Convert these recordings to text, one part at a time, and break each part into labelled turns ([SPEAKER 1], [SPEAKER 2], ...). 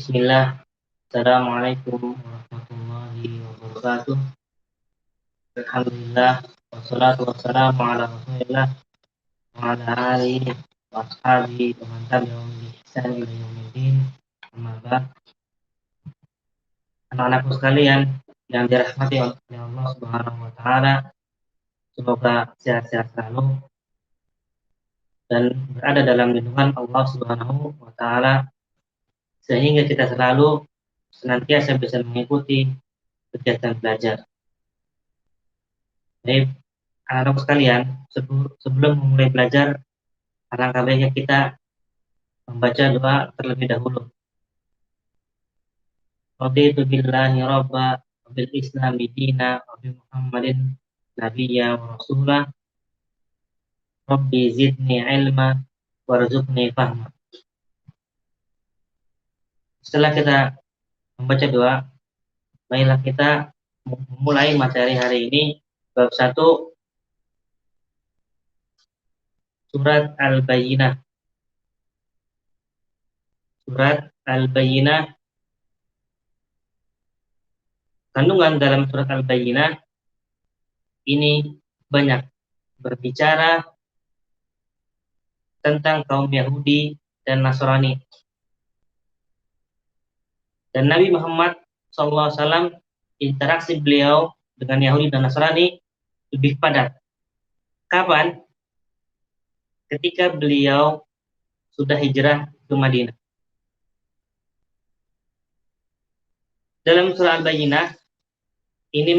[SPEAKER 1] Bismillah. Assalamualaikum warahmatullahi wabarakatuh. Alhamdulillah. Wassalatu wassalamu ala rasulillah wa ala alihi wa ashabihi wa man tabi'ahum bi ihsan ila yaumiddin. Amma ba'd. Anak-anakku sekalian yang dirahmati oleh Allah Subhanahu wa taala, semoga sehat-sehat selalu dan berada dalam lindungan Allah Subhanahu wa taala sehingga kita selalu senantiasa bisa mengikuti kegiatan belajar. Baik, anak-anak sekalian, sebelum memulai belajar, alangkah baiknya kita membaca doa terlebih dahulu. Raditu billahi robba, bil islami dina, bi Muhammadin nabiyya wa rasulah, Rabbi zidni ilma, warzuqni fahma. Setelah kita membaca doa, baiklah kita memulai materi hari ini, bab 1, surat Al-Bayyinah. Surat Al-Bayyinah, kandungan dalam surat Al-Bayyinah ini banyak berbicara tentang kaum Yahudi dan Nasrani. Dan Nabi Muhammad SAW, interaksi beliau dengan Yahudi dan Nasrani lebih padat. Kapan? Ketika beliau sudah hijrah ke Madinah. Dalam surah Al-Bayyinah ini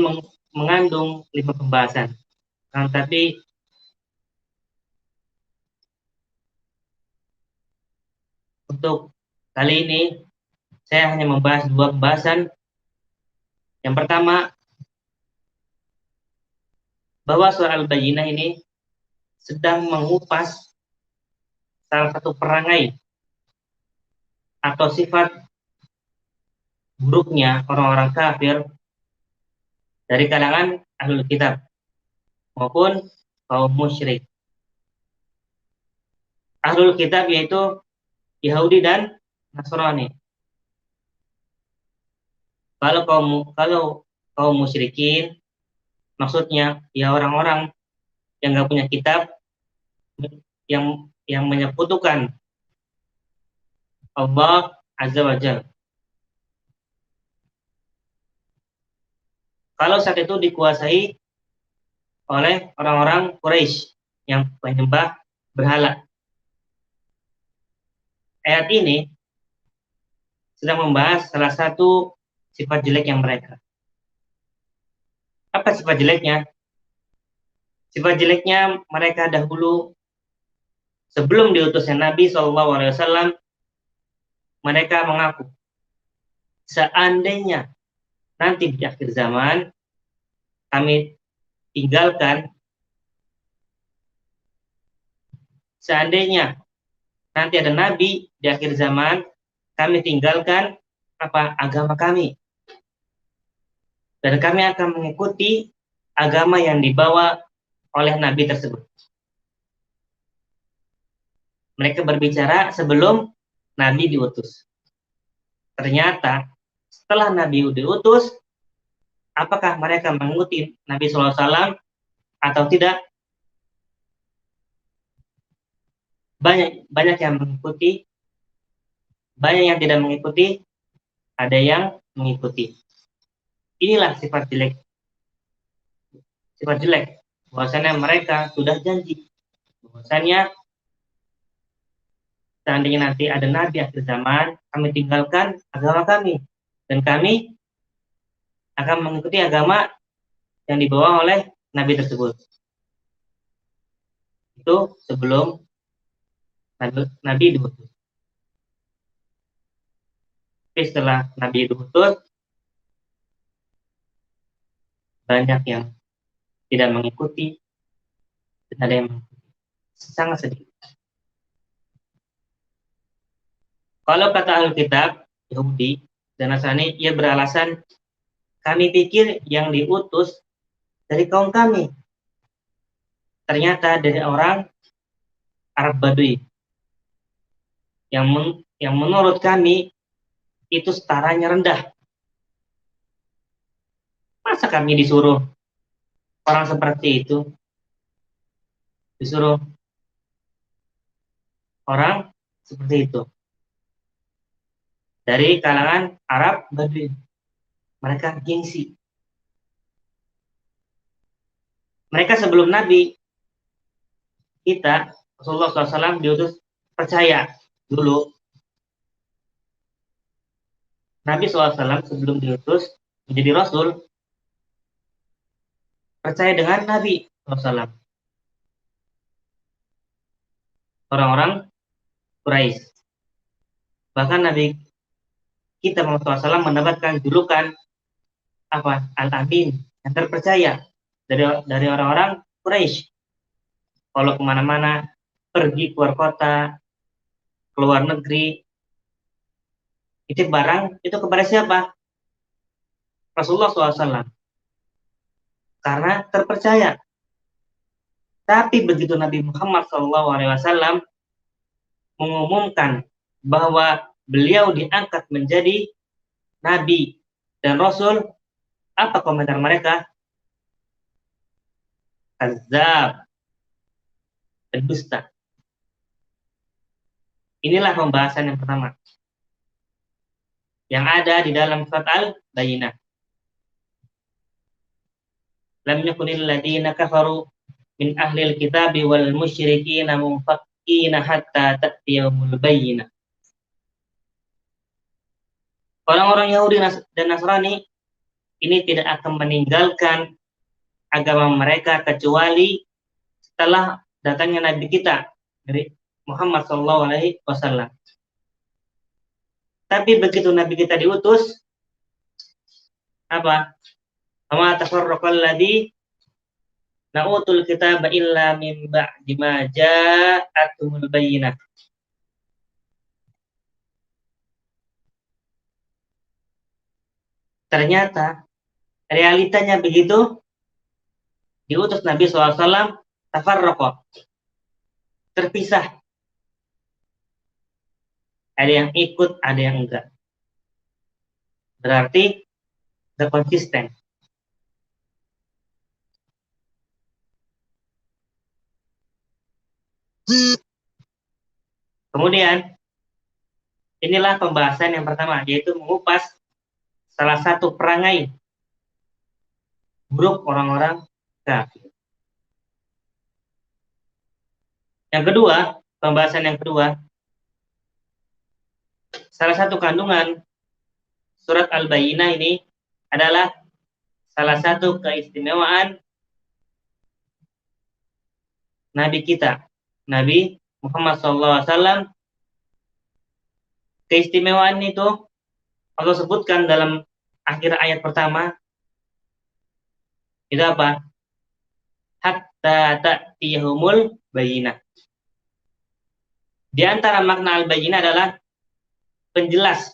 [SPEAKER 1] mengandung 5 pembahasan. Tapi untuk kali ini saya hanya membahas 2 pembahasan. Yang pertama, bahwa surah Al-Bayyinah ini sedang mengupas salah satu perangai atau sifat buruknya orang-orang kafir dari kalangan ahlul kitab maupun kaum musyrik. Ahlul kitab yaitu Yahudi dan Nasrani. Kalau kaum musyrikin, maksudnya ya orang-orang yang nggak punya kitab, yang menyekutukan Allah Azza wa Jalla. Kalau saat itu dikuasai oleh orang-orang Quraisy yang penyembah berhala. Ayat ini sedang membahas salah satu sifat jelek yang mereka. Apa sifat jeleknya? Sifat jeleknya mereka dahulu sebelum diutusnya Nabi SAW, mereka mengaku seandainya nanti di akhir zaman kami tinggalkan, seandainya nanti ada Nabi di akhir zaman, kami tinggalkan agama kami. Dan kami akan mengikuti agama yang dibawa oleh Nabi tersebut. Mereka berbicara sebelum Nabi diutus. Ternyata setelah Nabi diutus, apakah mereka mengikuti Nabi SAW atau tidak? Banyak yang mengikuti, banyak yang tidak mengikuti, ada yang mengikuti. Inilah sifat jelek. Sifat jelek. Bahwasanya mereka sudah janji. Bahwasanya seandainya nanti ada Nabi akhir zaman, kami tinggalkan agama kami. Dan kami akan mengikuti agama yang dibawa oleh Nabi tersebut. Itu sebelum Nabi diutus. Tapi setelah Nabi diutus, banyak yang tidak mengikuti, dan ada yang mengikuti. Sangat sedikit. Kalau kata Alkitab, Yahudi dan Nasrani, ia beralasan, kami pikir yang diutus dari kaum kami. Ternyata dari orang Arab Badui. Yang menurut kami, itu setaranya rendah. Masa kami disuruh orang seperti itu, disuruh orang seperti itu dari kalangan Arab Badui. Mereka gengsi. Mereka sebelum Nabi kita, Rasulullah SAW diutus, percaya dulu. Nabi SAW sebelum diutus menjadi Rasul, percaya dengan Nabi SAW. Orang-orang Quraisy. Bahkan Nabi kita Muhammad SAW mendapatkan julukan apa? Al-Amin, yang terpercaya dari orang-orang Quraisy. Kalau kemana-mana, pergi keluar kota, keluar negeri, itu barang itu kepada siapa? Rasulullah SAW. Karena terpercaya. Tapi begitu Nabi Muhammad SAW mengumumkan bahwa beliau diangkat menjadi Nabi dan Rasul, apa komentar mereka? Kadzab, pendusta. Inilah pembahasan yang pertama yang ada di dalam surat Al-Bayyinah. Lam yakunil ladina kafaru min ahlil kitabi wal musyrikina munfakkina hatta ta'tiyahumul bayyinah. Orang-orang Yahudi dan Nasrani ini tidak akan meninggalkan agama mereka kecuali setelah datangnya Nabi kita dari Muhammad SAW. Tapi begitu Nabi kita diutus, apa? Wa tafarraqal ladzi na'utul kitaba illa min ba'di ma ja'atumul bayyinah. Ternyata realitanya begitu, diutus Nabi SAW, tafarraqa, terpisah. Ada yang ikut, ada yang enggak. Berarti tidak konsisten. Kemudian, inilah pembahasan yang pertama, yaitu mengupas salah satu perangai buruk orang-orang kafir. Yang kedua, pembahasan yang kedua, salah satu kandungan surat Al-Bayyinah ini adalah salah satu keistimewaan Nabi kita, Nabi Muhammad SAW. Keistimewaan itu Allah sebutkan dalam akhir ayat pertama. Itu apa? Hatta ta'tiyahumul bayyinah. Di antara makna al-bayyinah adalah penjelas.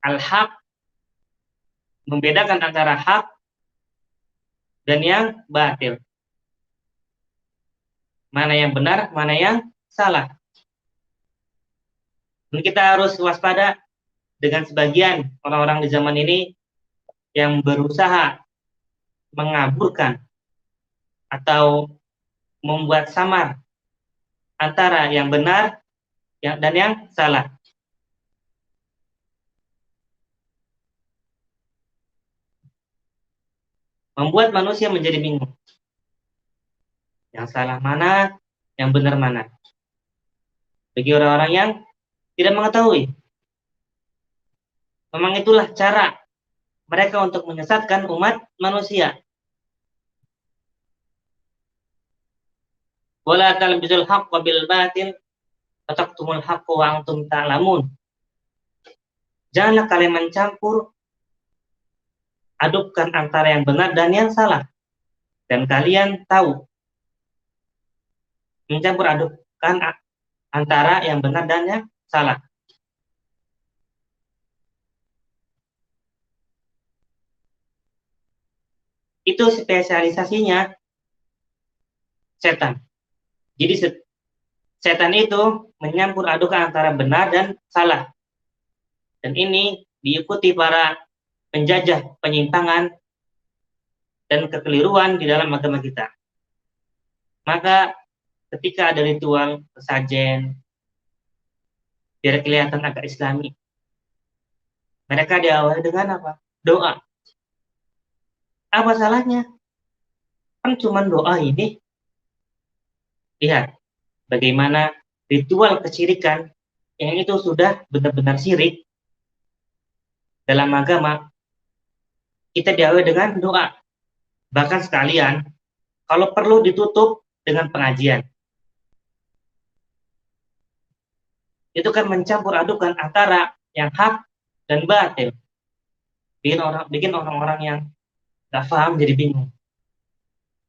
[SPEAKER 1] Al-haq, membedakan antara hak dan yang batil. Mana yang benar, mana yang salah. Dan kita harus waspada dengan sebagian orang-orang di zaman ini yang berusaha mengaburkan atau membuat samar antara yang benar dan yang salah. Membuat manusia menjadi bingung. Yang salah mana, yang benar mana. Bagi orang-orang yang tidak mengetahui. Memang itulah cara mereka untuk menyesatkan umat manusia. Wala talbizul haqqa bil batil wa taqtumul haqqa wa antum ta'lamun. Janganlah kalian mencampur adukkan antara yang benar dan yang salah. Dan kalian tahu. Mencampur adukkan antara yang benar dan yang salah. Itu spesialisasinya setan. Jadi setan itu menyampur adukkan antara benar dan salah. Dan ini diikuti para penjajah penyimpangan dan kekeliruan di dalam agama kita. Maka ketika ada ritual sesajen, biar kelihatan agak islami, mereka diawali dengan apa? Doa. Apa salahnya? Kan cuma doa ini. Lihat bagaimana ritual kesyirikan yang itu sudah benar-benar syirik dalam agama, kita diawali dengan doa. Bahkan sekalian, kalau perlu ditutup dengan pengajian. Itu kan mencampur adukan antara yang hak dan batil. Bikin orang-orang yang gak paham jadi bingung.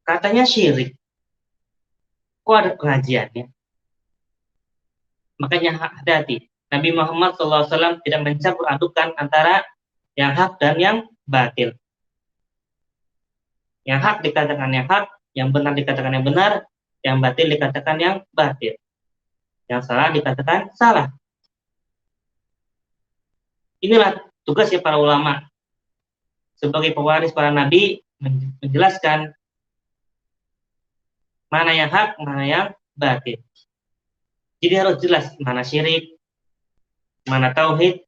[SPEAKER 1] Katanya syirik, kok ada pengajiannya? Makanya hati-hati. Nabi Muhammad SAW tidak mencampur adukan antara yang hak dan yang batil. Yang hak dikatakan yang hak, yang benar dikatakan yang benar, yang batil dikatakan yang batil. Yang salah dikatakan salah. Inilah tugasnya para ulama sebagai pewaris para nabi, menjelaskan mana yang hak, mana yang batil. Jadi harus jelas mana syirik, mana tauhid,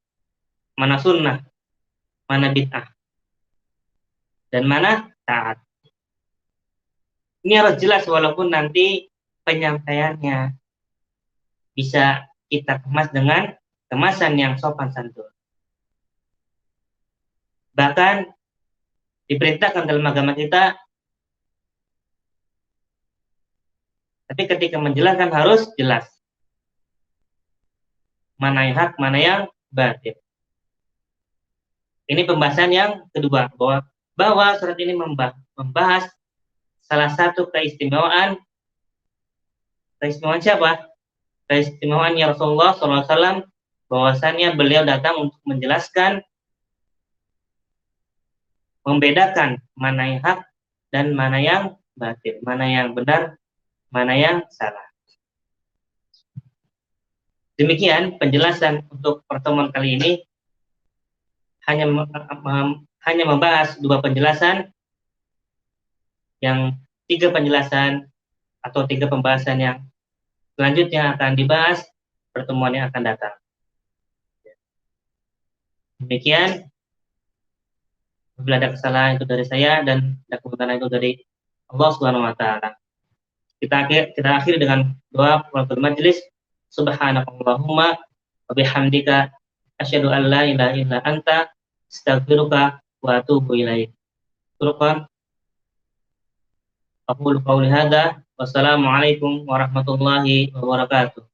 [SPEAKER 1] mana sunnah, mana bid'ah, dan mana taat. Ini harus jelas walaupun nanti penyampaiannya bisa kita kemas dengan kemasan yang sopan santun. Bahkan diperintahkan dalam agama kita, tapi ketika menjelaskan harus jelas mana yang hak, mana yang batil. Ini pembahasan yang kedua, bahwa surat ini membahas salah satu keistimewaan siapa? Keistimewaan ya Rasulullah SAW, bahwasannya beliau datang untuk menjelaskan, membedakan mana yang hak dan mana yang batil, mana yang benar, mana yang salah. Demikian penjelasan untuk pertemuan kali ini, hanya membahas dua penjelasan, yang tiga penjelasan atau tiga pembahasan yang selanjutnya akan dibahas pertemuan yang akan datang. Demikian, bila ada kesalahan itu dari saya dan ada kebenaran itu dari Allah Subhanahu wa taala. Kita akhiri dengan doa penutup majelis. Subhanakallahumma wa bihamdika asyhadu an la ilaha illa anta astaghfiruka wa atubu ilaik. Furqan, aqulu qawli hadza, wassalamu alaikum warahmatullahi wabarakatuh.